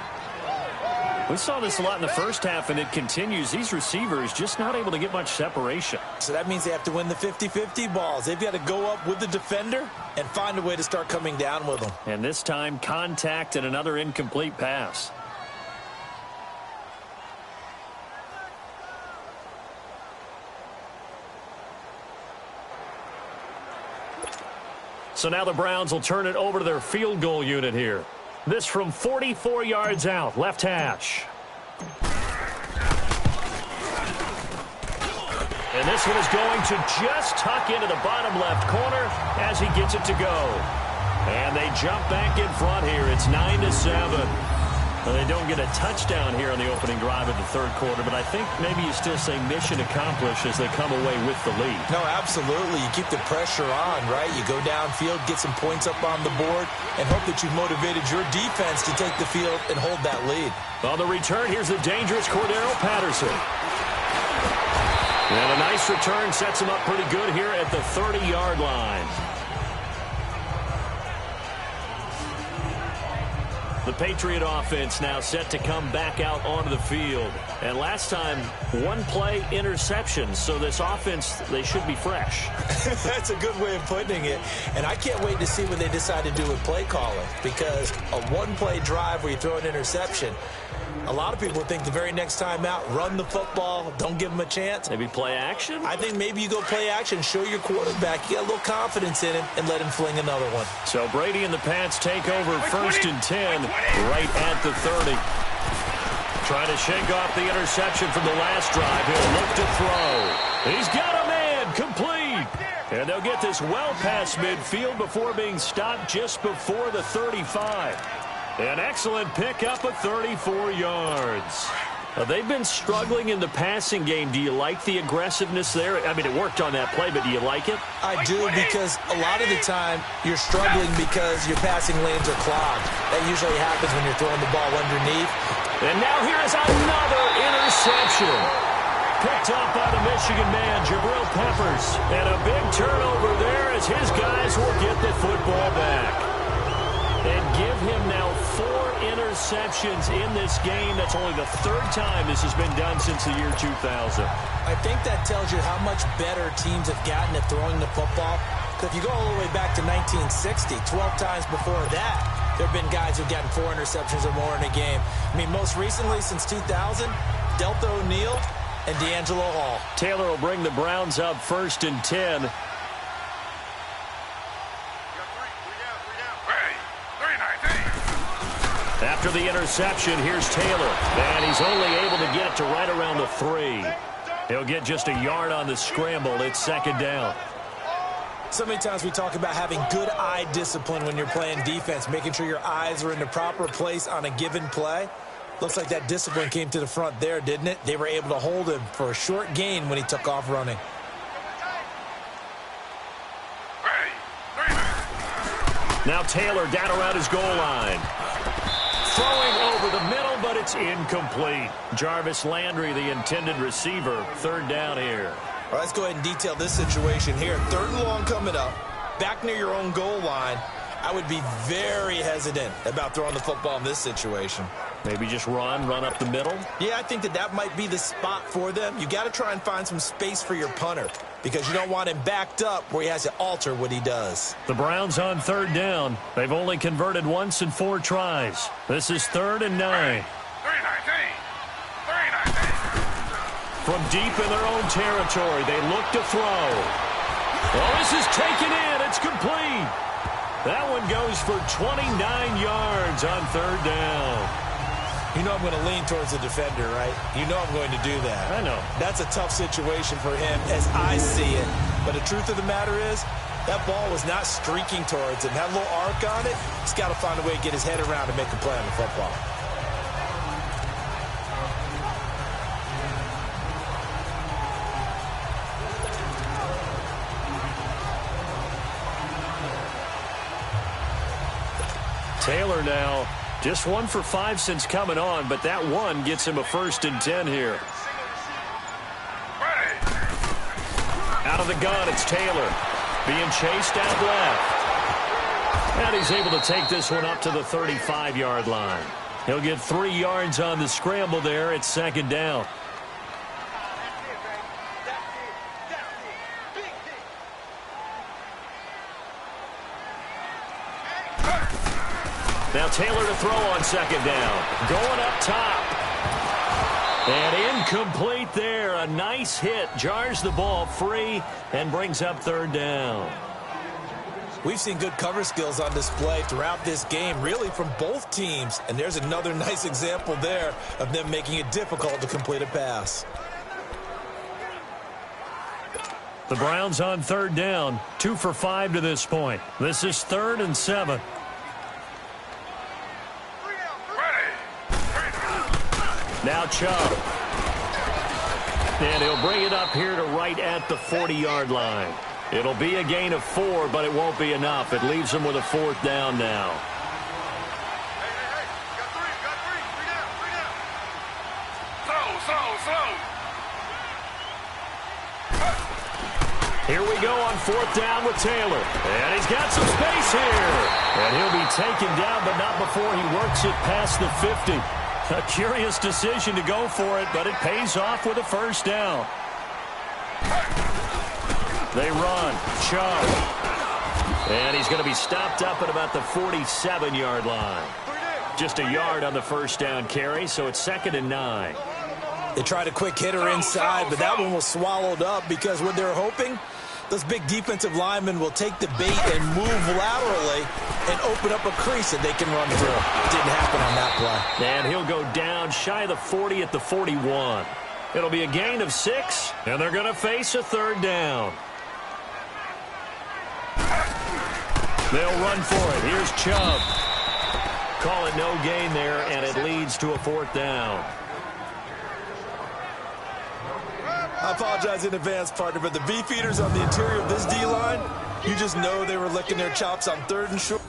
Speaker 3: We saw this a lot in the first half, and it continues. These receivers just not able to get much separation.
Speaker 4: So that means they have to win the 50-50 balls. They've got to go up with the defender and find a way to start coming down with them.
Speaker 3: And this time, contact and another incomplete pass. So now the Browns will turn it over to their field goal unit here. This from 44 yards out, left hash. And this one is going to just tuck into the bottom left corner as he gets it to go. And they jump back in front here. It's 9-7. Well, they don't get a touchdown here on the opening drive of the third quarter, but I think maybe you still say mission accomplished as they come away with the lead.
Speaker 4: No, absolutely. You keep the pressure on, right? You go downfield, get some points up on the board, and hope that you've motivated your defense to take the field and hold that lead.
Speaker 3: On the return, here's the dangerous Cordero Patterson. And a nice return sets him up pretty good here at the 30-yard line. The Patriot offense now set to come back out onto the field. And last time, 1-play interception. So this offense, they should be fresh.
Speaker 4: That's a good way of putting it. And I can't wait to see what they decide to do with play calling. Because a 1-play drive where you throw an interception, a lot of people think the very next time out, run the football, don't give them a chance.
Speaker 3: Maybe play action?
Speaker 4: I think maybe you go play action, show your quarterback, you get a little confidence in him, and let him fling another one.
Speaker 3: So Brady and the Pats take over 1st and 10 right at the 30. Trying to shake off the interception from the last drive. He'll look to throw. He's got a man, complete. And they'll get this well past midfield before being stopped just before the 35. An excellent pickup of 34 yards. They've been struggling in the passing game. Do you like the aggressiveness there? I mean, it worked on that play, but do you like it?
Speaker 4: I do, because a lot of the time you're struggling because your passing lanes are clogged. That usually happens when you're throwing the ball underneath.
Speaker 3: And now here is another interception. Picked up by the Michigan man, Jabril Peppers. And a big turnover there as his guys will get the football back. And give him now 4 interceptions in this game. That's only the 3rd time this has been done since the year 2000.
Speaker 4: I think that tells you how much better teams have gotten at throwing the football. Because if you go all the way back to 1960, 12 times before that, there have been guys who've gotten 4 interceptions or more in a game. I mean, most recently, since 2000, Delta O'Neal and D'Angelo Hall.
Speaker 3: Taylor will bring the Browns up 1st and 10. After the interception, here's Taylor. And he's only able to get it to right around the 3. He'll get just a yard on the scramble. It's 2nd down.
Speaker 4: So many times we talk about having good eye discipline when you're playing defense, making sure your eyes are in the proper place on a given play. Looks like that discipline came to the front there, didn't it? They were able to hold him for a short gain when he took off running.
Speaker 3: Now Taylor down around his goal line. Throwing over the middle, but it's incomplete. Jarvis Landry, the intended receiver. Third down here.
Speaker 4: All right, let's go ahead and detail this situation here. Third and long coming up, back near your own goal line. I would be very hesitant about throwing the football in this situation.
Speaker 3: Maybe just run up the middle?
Speaker 4: Yeah, I think that might be the spot for them. You got to try and find some space for your punter because you don't want him backed up where he has to alter what he does.
Speaker 3: The Browns on third down. They've only converted once in 4 tries. This is 3rd and 9.
Speaker 5: 3-19.
Speaker 3: From deep in their own territory, they look to throw. Well, this is taken in. It's complete. That one goes for 29 yards on third down.
Speaker 4: You know I'm going to lean towards the defender, right? You know I'm going to do that.
Speaker 3: I know.
Speaker 4: That's a tough situation for him as I see it. But the truth of the matter is, that ball was not streaking towards him. Had a little arc on it. He's got to find a way to get his head around and make a play on the football.
Speaker 3: Taylor now just 1 for 5 since coming on, but that one gets him a 1st and 10 here. Out of the gun, it's Taylor being chased out left. And he's able to take this one up to the 35-yard line. He'll get 3 yards on the scramble there. It's 2nd down. Now Taylor to throw on 2nd down. Going up top. And incomplete there. A nice hit. Jars the ball free and brings up 3rd down.
Speaker 4: We've seen good cover skills on display throughout this game, really from both teams. And there's another nice example there of them making it difficult to complete a pass.
Speaker 3: The Browns on 3rd down. 2 for 5 to this point. This is 3rd and 7. Now Chubb. And he'll bring it up here to right at the 40-yard line. It'll be a gain of 4, but it won't be enough. It leaves him with a 4th down now. Here we go on 4th down with Taylor. And he's got some space here. And he'll be taken down, but not before he works it past the 50. A curious decision to go for it, but it pays off with a 1st down. They run. Chubb. And he's going to be stopped up at about the 47-yard line. Just a yard on the 1st down carry, so it's 2nd and 9.
Speaker 4: They tried a quick hitter inside, but that one was swallowed up because what they're hoping, those big defensive linemen will take the bait and move laterally and open up a crease that they can run through. Didn't happen on that play.
Speaker 3: And he'll go down shy of the 40 at the 41. It'll be a gain of 6, and they're going to face a 3rd down. They'll run for it. Here's Chubb. Call it no gain there, and it leads to a 4th down.
Speaker 4: I apologize in advance, partner, but the beefeaters on the interior of this D-line, you just know they were licking their chops on 3rd and short.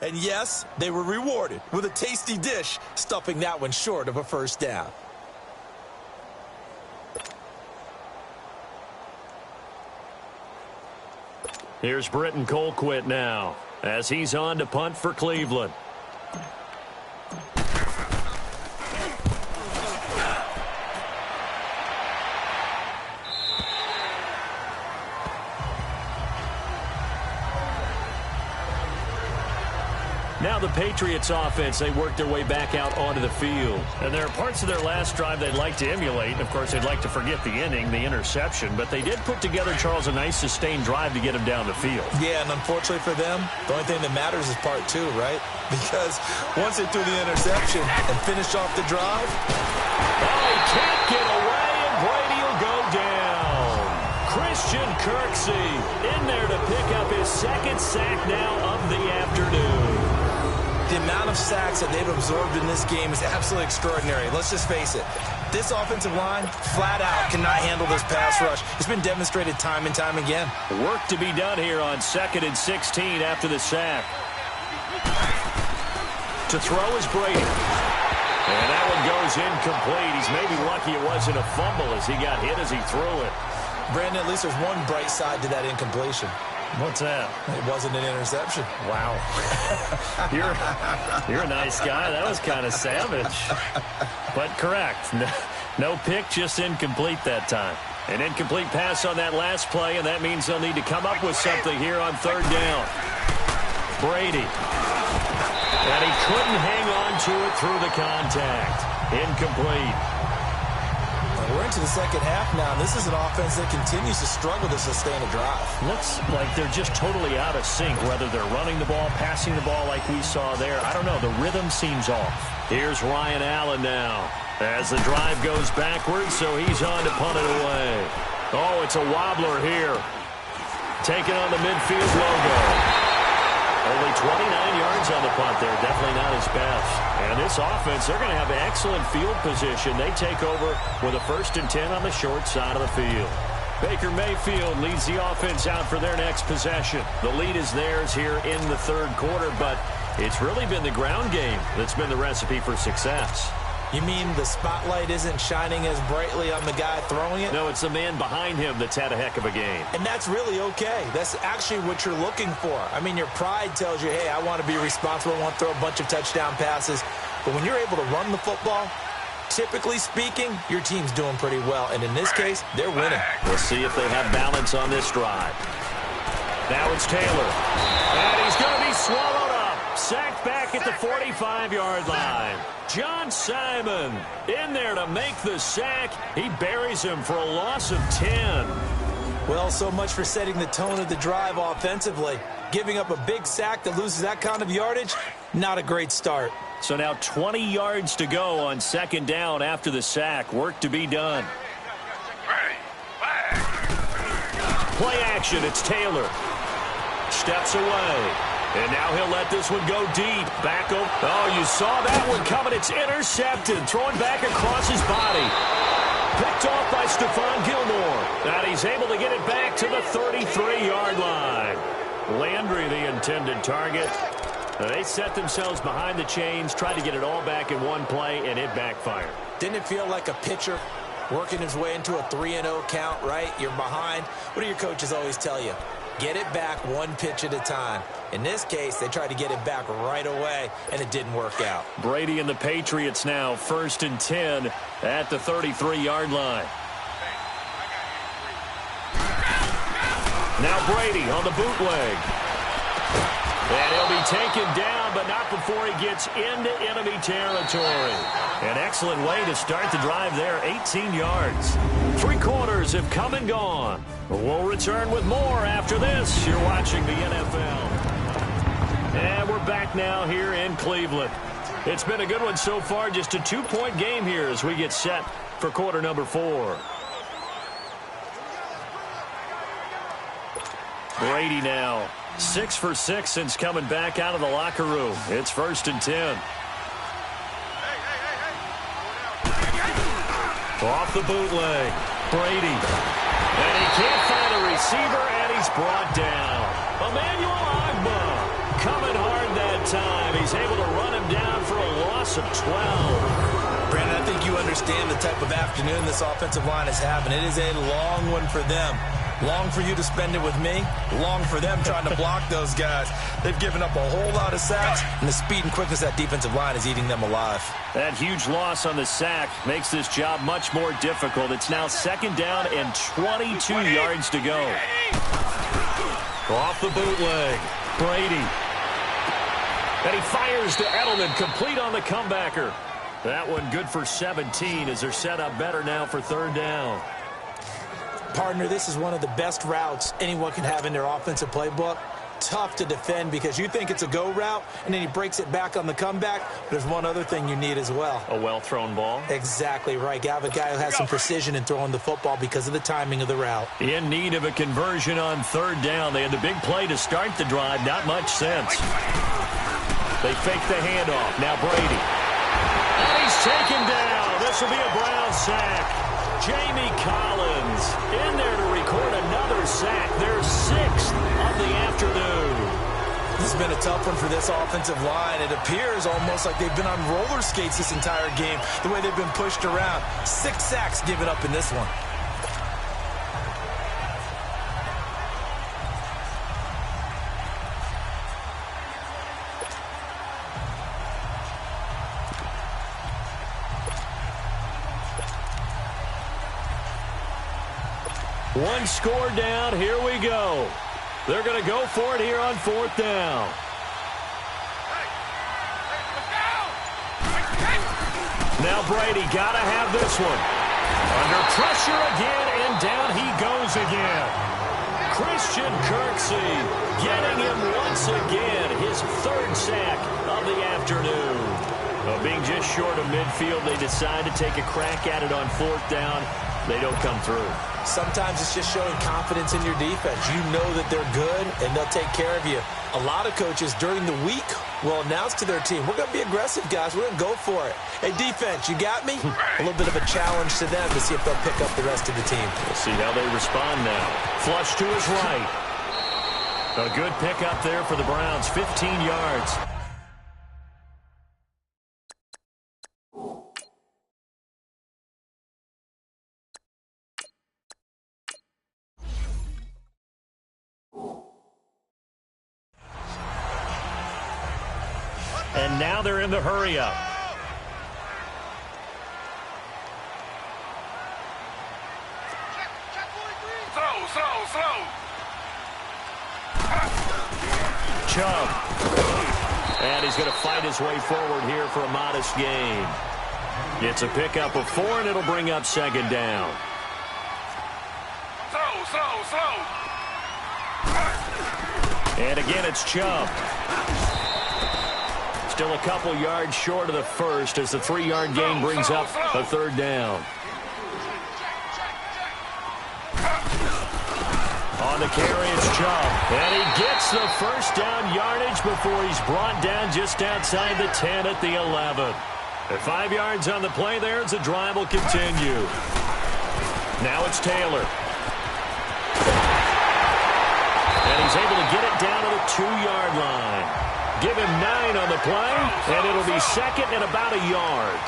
Speaker 4: And yes, they were rewarded with a tasty dish, stuffing that one short of a 1st down.
Speaker 3: Here's Britton Colquitt now as he's on to punt for Cleveland. Now the the Patriots offense, they worked their way back out onto the field. And there are parts of their last drive they'd like to emulate. Of course, they'd like to forget the inning, the interception. But they did put together, Charles, a nice sustained drive to get him down the field.
Speaker 4: Yeah, and unfortunately for them, the only thing that matters is part two, right? Because once they threw the interception and finished off the drive.
Speaker 3: Oh, he can't get away, and Brady will go down. Christian Kirksey in there to pick up his second sack now of the afternoon.
Speaker 4: The amount of sacks that they've absorbed in this game is absolutely extraordinary. Let's just face it. This offensive line, flat out, cannot handle this pass rush. It's been demonstrated time and time again.
Speaker 3: Work to be done here on 2nd and 16 after the sack. To throw is Brady. And that one goes incomplete. He's maybe lucky it wasn't a fumble as he got hit as he threw it.
Speaker 4: Brandon, at least there's one bright side to that incompletion.
Speaker 3: What's that?
Speaker 4: It wasn't an interception.
Speaker 3: Wow. You're a nice guy. That was kind of savage. But correct. No pick, just incomplete that time. An incomplete pass on that last play, and that means they'll need to come up with something here on 3rd down. Brady. And he couldn't hang on to it through the contact. Incomplete.
Speaker 4: We're into the second half now. This is an offense that continues to struggle to sustain a drive.
Speaker 3: Looks like they're just totally out of sync, whether they're running the ball, passing the ball like we saw there. I don't know. The rhythm seems off. Here's Ryan Allen now as the drive goes backwards, so he's on to punt it away. Oh, it's a wobbler here. Taking on the midfield logo. Only 29 yards on the punt there. Definitely not his best. And this offense, they're going to have excellent field position. They take over with a 1st and 10 on the short side of the field. Baker Mayfield leads the offense out for their next possession. The lead is theirs here in the 3rd quarter, but it's really been the ground game that's been the recipe for success.
Speaker 4: You mean the spotlight isn't shining as brightly on the guy throwing it?
Speaker 3: No, it's the man behind him that's had a heck of a game.
Speaker 4: And that's really okay. That's actually what you're looking for. I mean, your pride tells you, hey, I want to be responsible. I want to throw a bunch of touchdown passes. But when you're able to run the football, typically speaking, your team's doing pretty well. And in this case, they're winning.
Speaker 3: We'll see if they have balance on this drive. Now it's Taylor. And he's going to be swallowed up. Sacked back at the 45-yard line. John Simon in there to make the sack. He buries him for a loss of 10.
Speaker 4: Well, so much for setting the tone of the drive offensively. Giving up a big sack that loses that kind of yardage, not a great start.
Speaker 3: So now 20 yards to go on 2nd down after the sack. Work to be done. Play action, it's Taylor. Steps away. And now he'll let this one go deep. Back over. Oh, you saw that one coming. It's intercepted. Throwing back across his body. Picked off by Stephon Gilmore. And he's able to get it back to the 33-yard line. Landry, the intended target. They set themselves behind the chains, tried to get it all back in one play, and it backfired.
Speaker 4: Didn't it feel like a pitcher working his way into a 3-0 count, right? You're behind. What do your coaches always tell you? Get it back one pitch at a time. In this case, they tried to get it back right away, and it didn't work out.
Speaker 3: Brady and the Patriots now 1st and 10 at the 33-yard line. Now Brady on the bootleg. And he'll be taken down, but not before he gets into enemy territory. An excellent way to start the drive there, 18 yards. 3 quarters have come and gone. We'll return with more after this. You're watching the NFL. And we're back now here in Cleveland. It's been a good one so far, just a 2-point game here as we get set for quarter number 4. Brady now 6 for 6 since coming back out of the locker room. It's 1st and 10. Off the bootleg, Brady. And he can't find a receiver, and he's brought down. Emmanuel Ogbah coming hard that time. He's able to run him down for a loss of 12.
Speaker 4: Brandon, I think you understand the type of afternoon this offensive line is having. It is a long one for them. Long for you to spend it with me. Long for them trying to block those guys. They've given up a whole lot of sacks, and the speed and quickness of that defensive line is eating them alive.
Speaker 3: That huge loss on the sack makes this job much more difficult. It's now 2nd down and 22 yards to go. Off the bootleg, Brady. And he fires to Edelman, complete on the comebacker. That one good for 17 as they're set up better now for third down.
Speaker 4: Partner, this is one of the best routes anyone can have in their offensive playbook. Tough to defend because you think it's a go route, and then he breaks it back on the comeback. There's one other thing you need as well.
Speaker 3: A well-thrown ball?
Speaker 4: Exactly right. You have a guy who has some precision in throwing the football because of the timing of the route.
Speaker 3: In need of a conversion on third down. They had the big play to start the drive. Not much sense. They fake the handoff. Now Brady. And he's taken down. This will be a Brown sack. Jamie Collins in there to record another sack. Their 6th of the afternoon.
Speaker 4: This has been a tough one for this offensive line. It appears almost like they've been on roller skates this entire game, the way they've been pushed around. 6 sacks given up in this one.
Speaker 3: One score down. Here we go. They're going to go for it here on 4th down. Now Brady got to have this one. Under pressure again, and down he goes again. Christian Kirksey getting him once again. His 3rd sack of the afternoon. Being just short of midfield, they decide to take a crack at it on 4th down. They don't come through.
Speaker 4: Sometimes it's just showing confidence in your defense. You know that they're good, and they'll take care of you. A lot of coaches during the week will announce to their team, we're going to be aggressive, guys. We're going to go for it. Hey, defense, you got me? A little bit of a challenge to them to see if they'll pick up the rest of the team.
Speaker 3: We'll see how they respond now. Flush to his right. A good pickup there for the Browns, 15 yards. And now they're in the hurry-up.
Speaker 5: Slow.
Speaker 3: Chubb. And he's going to fight his way forward here for a modest gain. It's a pickup of 4, and it'll bring up 2nd down.
Speaker 5: Slow.
Speaker 3: And again, it's Chubb. Still a couple yards short of the first as the 3-yard gain brings up a 3rd down. On the carry, it's Chubb. And he gets the 1st down yardage before he's brought down just outside the 10 at the 11. At 5 yards on the play there as the drive will continue. Now it's Taylor. And he's able to get it down to the 2-yard line. Give him 9 on the play, and it'll be 2nd and about a yard.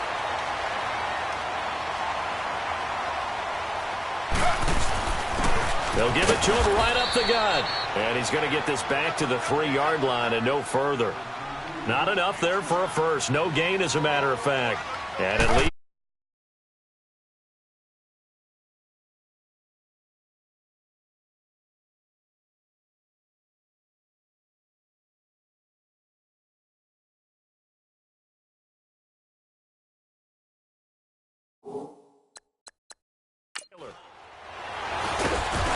Speaker 3: They'll give it to him right up the gut. And he's going to get this back to the 3-yard line and no further. Not enough there for a first. No gain, as a matter of fact. And at least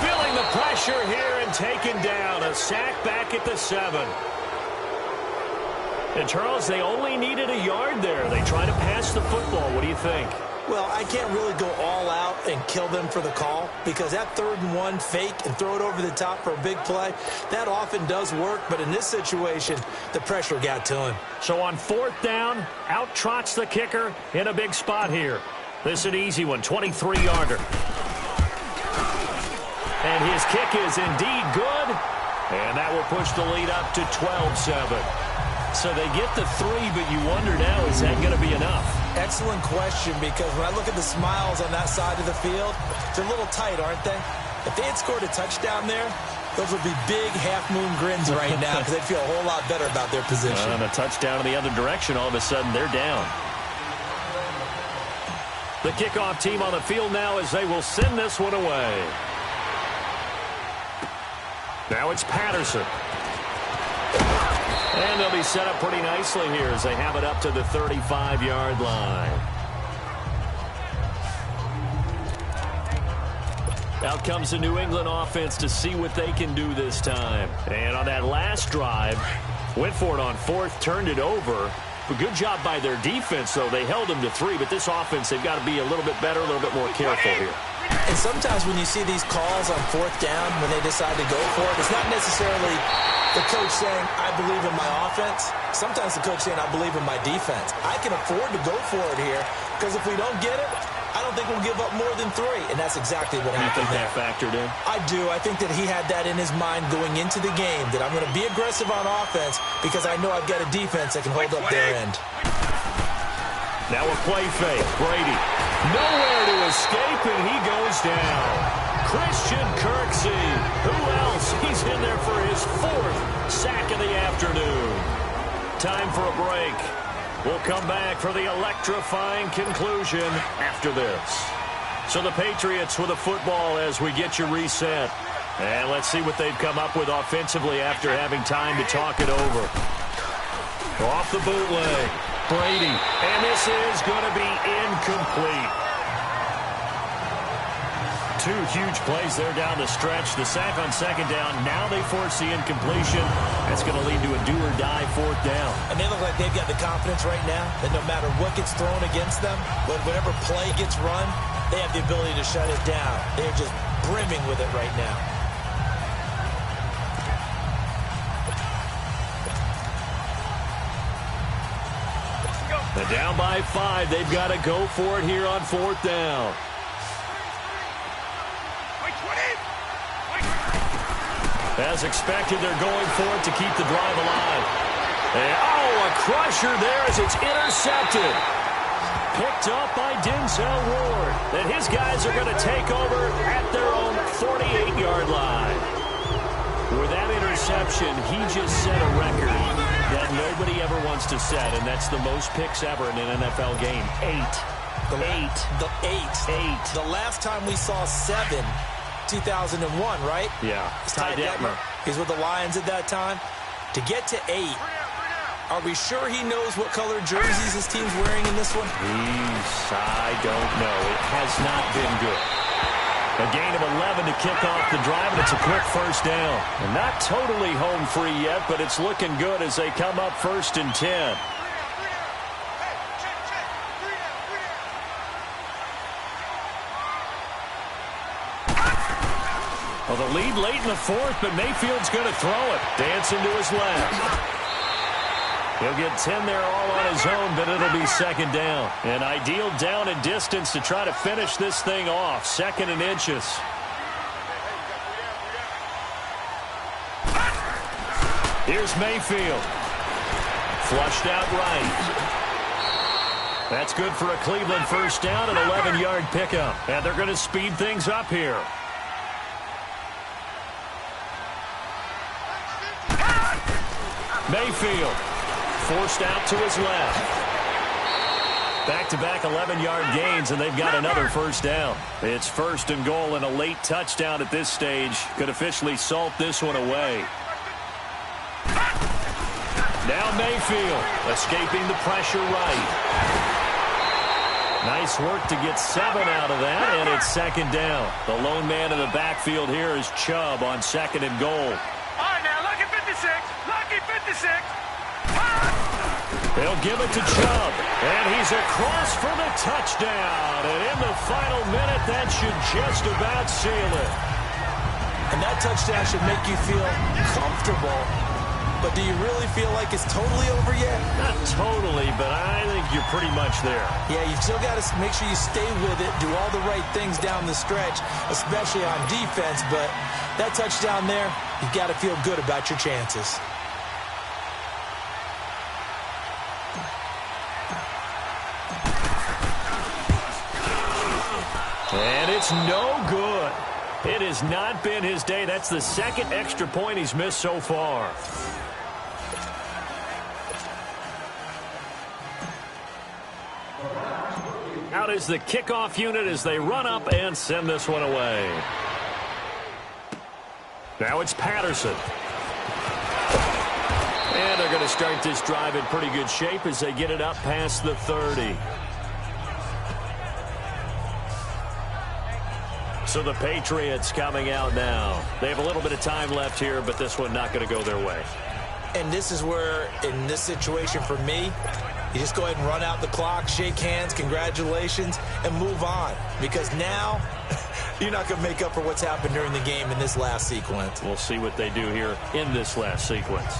Speaker 3: feeling the pressure here and taken down. A sack back at the 7. And, Charles, they only needed a yard there. They try to pass the football. What do you think?
Speaker 4: Well, I can't really go all out and kill them for the call because that 3rd and 1 fake and throw it over the top for a big play, that often does work. But in this situation, the pressure got to him.
Speaker 3: So on 4th down, out trots the kicker in a big spot here. This is an easy one, 23-yarder. And his kick is indeed good. And that will push the lead up to 12-7. So they get the 3, but you wonder now, is that going to be enough?
Speaker 4: Excellent question, because when I look at the smiles on that side of the field, they're a little tight, aren't they? If they had scored a touchdown there, those would be big half-moon grins right now because they'd feel a whole lot better about their position.
Speaker 3: And a touchdown in the other direction, all of a sudden they're down. The kickoff team on the field now as they will send this one away. Now it's Patterson. And they'll be set up pretty nicely here as they have it up to the 35-yard line. Out comes the New England offense to see what they can do this time. And on that last drive, went for it on fourth, turned it over. But good job by their defense, though. They held them to 3, but this offense, they've got to be a little bit better, a little bit more careful here.
Speaker 4: And sometimes when you see these calls on fourth down, when they decide to go for it, it's not necessarily the coach saying, I believe in my offense. Sometimes the coach saying, I believe in my defense. I can afford to go for it here, because if we don't get it, I don't think we'll give up more than 3. And that's exactly what happened there.
Speaker 3: You think that factored in?
Speaker 4: I do. I think that he had that in his mind going into the game, that I'm going to be aggressive on offense because I know I've got a defense that can hold up their end.
Speaker 3: Now a play fake. Brady. Nowhere to escape, and he goes down. Christian Kirksey. Who else? He's in there for his 4th sack of the afternoon. Time for a break. We'll come back for the electrifying conclusion after this. So the Patriots with the football as we get you reset. And let's see what they've come up with offensively after having time to talk it over. Off the bootleg. Brady. And this is going to be incomplete. 2 huge plays there down the stretch. The sack on second down. Now they force the incompletion. That's going to lead to a do-or-die 4th down.
Speaker 4: And they look like they've got the confidence right now that no matter what gets thrown against them, whatever play gets run, they have the ability to shut it down. They're just brimming with it right now.
Speaker 3: They're down by 5. They've got to go for it here on 4th down. As expected, they're going for it to keep the drive alive. And, a crusher there as it's intercepted. Picked up by Denzel Ward. And his guys are going to take over at their own 48-yard line. With that interception, he just set a record that nobody ever wants to set, and that's the most picks ever in an NFL game. 8. The last time we saw 7, 2001, right? Yeah.
Speaker 4: Ty Detmer. He's with the Lions at that time. To get to 8, are we sure he knows what color jerseys his team's wearing in this one?
Speaker 3: I don't know. It has not been good. A gain of 11 to kick off the drive, and it's a quick 1st down. And not totally home free yet, but it's looking good as they come up 1st and 10. Well, the lead late in the 4th, but Mayfield's going to throw it. Dancing to his left. He'll get 10 there all on his own, but it'll be 2nd down. An ideal down and distance to try to finish this thing off. 2nd and inches. Here's Mayfield. Flushed out right. That's good for a Cleveland 1st down, an 11-yard pickup. And they're going to speed things up here. Mayfield. Forced out to his left. Back-to-back 11-yard gains, and they've got another 1st down. It's 1st and goal, and a late touchdown at this stage could officially salt this one away. Now Mayfield escaping the pressure right. Nice work to get 7 out of that, and it's 2nd down. The lone man in the backfield here is Chubb on 2nd and goal.
Speaker 5: All right, now, lucky 56. Lucky 56.
Speaker 3: They'll give it to Chubb, and he's across for the touchdown. And in the final minute, that should just about seal it.
Speaker 4: And that touchdown should make you feel comfortable. But do you really feel like it's totally over yet?
Speaker 3: Not totally, but I think you're pretty much there.
Speaker 4: Yeah, you've still got to make sure you stay with it, do all the right things down the stretch, especially on defense. But that touchdown there, you've got to feel good about your chances.
Speaker 3: And it's no good. It has not been his day. That's the 2nd extra point he's missed so far. Out is the kickoff unit as they run up and send this one away. Now it's Patterson. And they're going to start this drive in pretty good shape as they get it up past the 30. So the Patriots coming out now. They have a little bit of time left here, but this one not going to go their way.
Speaker 4: And this is where, in this situation for me, you just go ahead and run out the clock, shake hands, congratulations, and move on. Because now, you're not going to make up for what's happened during the game in this last sequence.
Speaker 3: We'll see what they do here in this last sequence.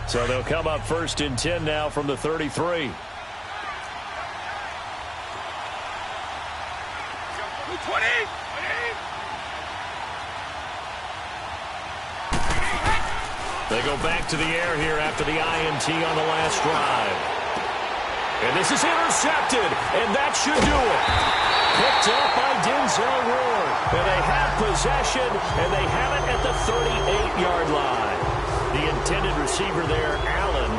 Speaker 3: So they'll come up 1st and 10 now from the 33. They go back to the air here after the INT on the last drive. And this is intercepted, and that should do it. Picked up by Denzel Ward. And they have possession, and they have it at the 38-yard line. The intended receiver there, Allen.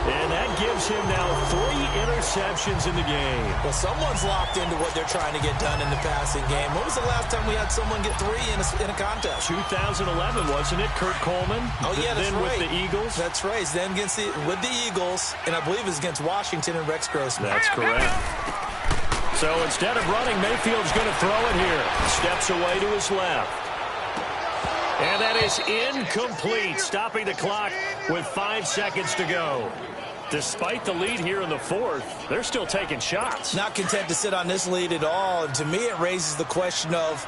Speaker 3: And that gives him now 3 interceptions in the game.
Speaker 4: Well, someone's locked into what they're trying to get done in the passing game. When was the last time we had someone get 3 in a contest?
Speaker 3: 2011, wasn't it? Kurt Coleman.
Speaker 4: Oh, yeah, that's
Speaker 3: then
Speaker 4: right.
Speaker 3: With the Eagles.
Speaker 4: That's right. Then with the Eagles, and I believe it's against Washington and Rex Grossman.
Speaker 3: That's correct. So instead of running, Mayfield's going to throw it here. Steps away to his left. And that is incomplete, stopping the clock with 5 seconds to go. Despite the lead here in the 4th, they're still taking shots.
Speaker 4: Not content to sit on this lead at all. And to me, it raises the question of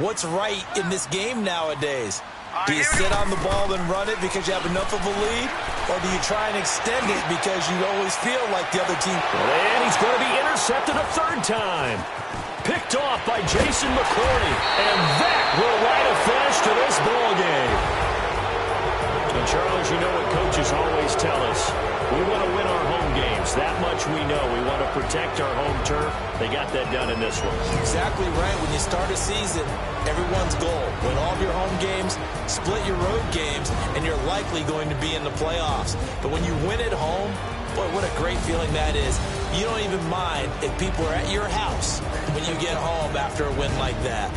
Speaker 4: what's right in this game nowadays. Do you sit on the ball and run it because you have enough of a lead? Or do you try and extend it because you always feel like the other team?
Speaker 3: And he's going to be intercepted a 3rd time. Picked off by Jason McCourty. And that will write a finish to this ball game. And Charles, you know what coaches always tell us. We want to win our home games. That much we know. We want to protect our home turf. They got that done in this one.
Speaker 4: Exactly right. When you start a season, everyone's goal. Win all of your home games, split your road games, and you're likely going to be in the playoffs. But when you win at home, boy, what a great feeling that is. You don't even mind if people are at your house when you get home after a win like that.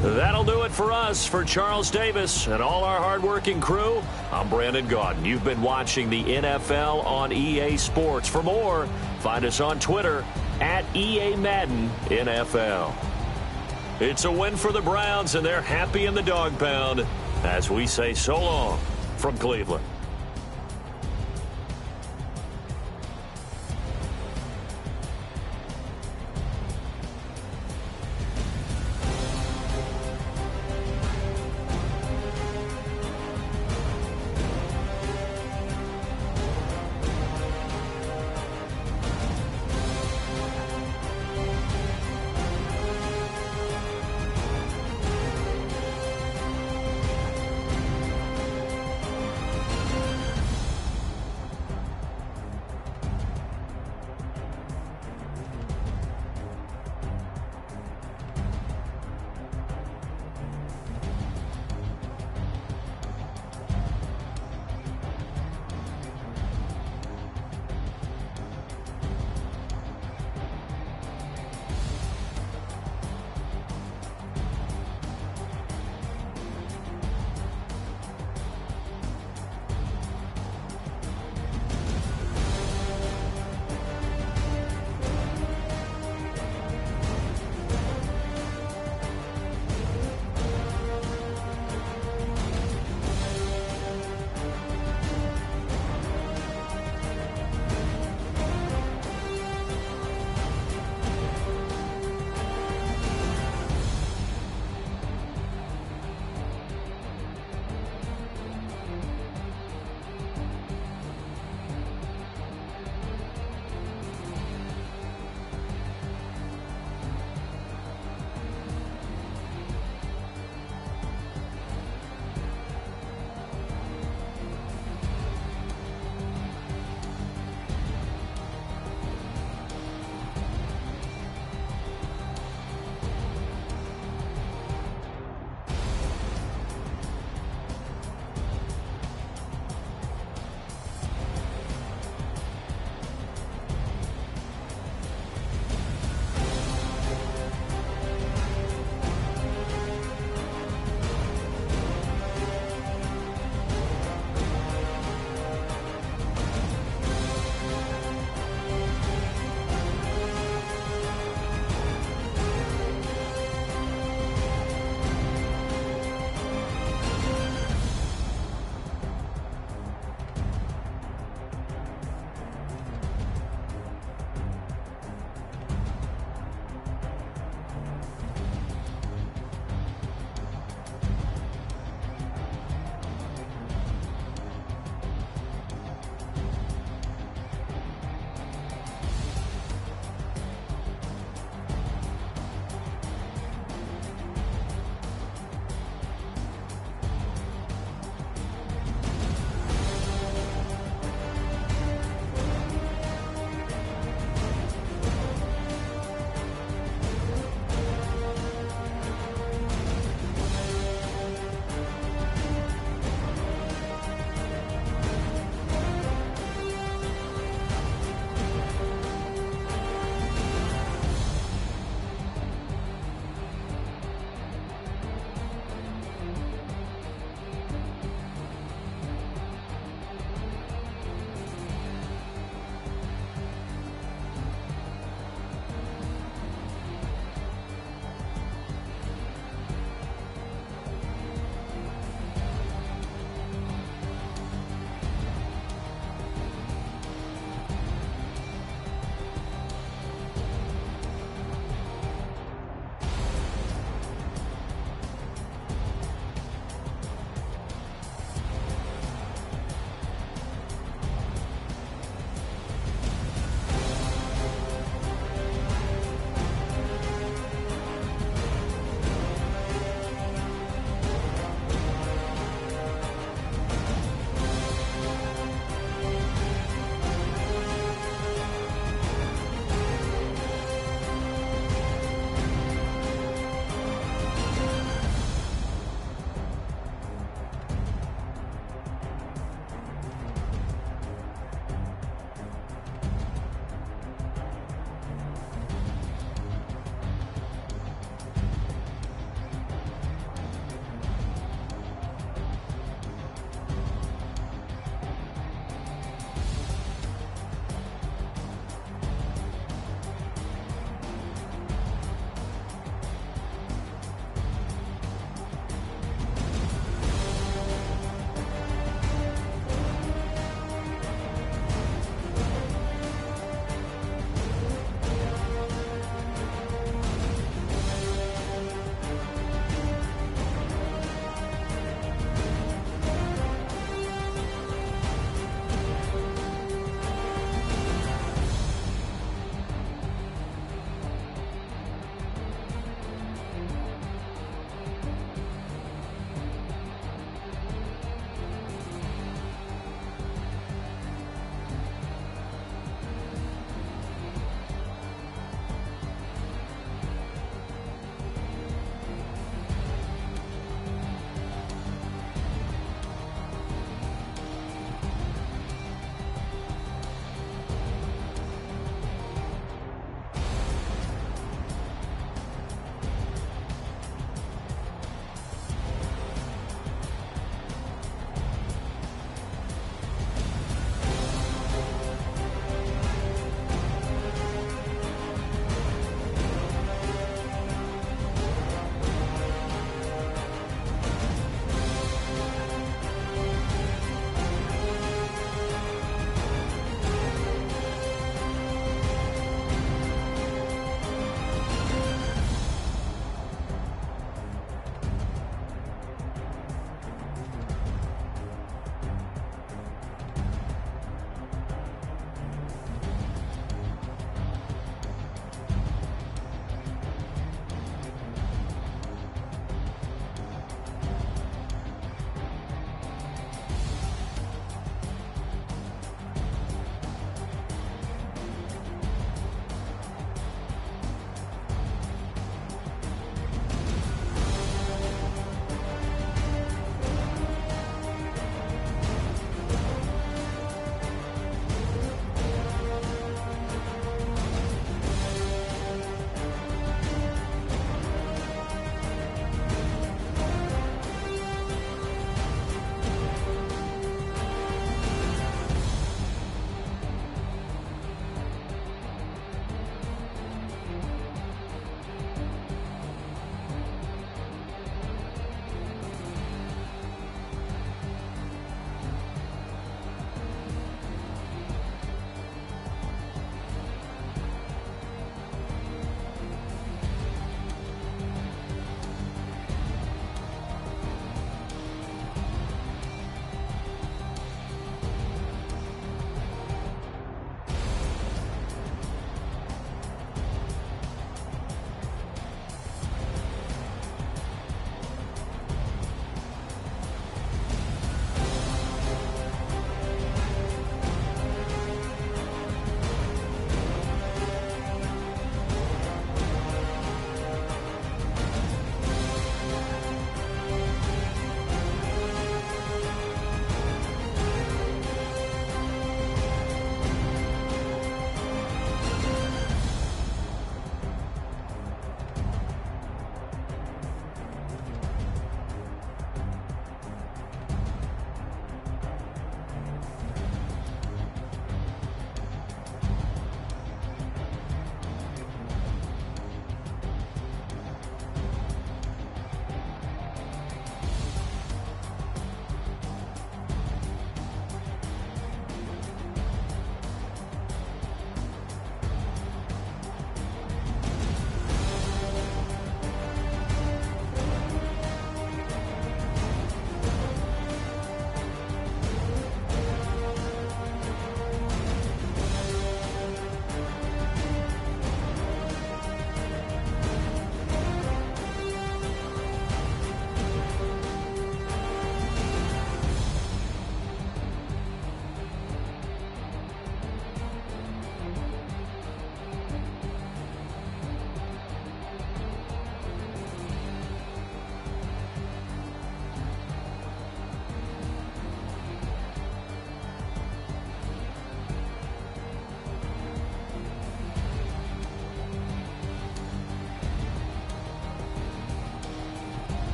Speaker 3: That'll do it for us. For Charles Davis and all our hardworking crew, I'm Brandon Gaudin. You've been watching the NFL on EA Sports. For more, find us on Twitter at EA Madden NFL. It's a win for the Browns, and they're happy in the dog pound as we say so long from Cleveland.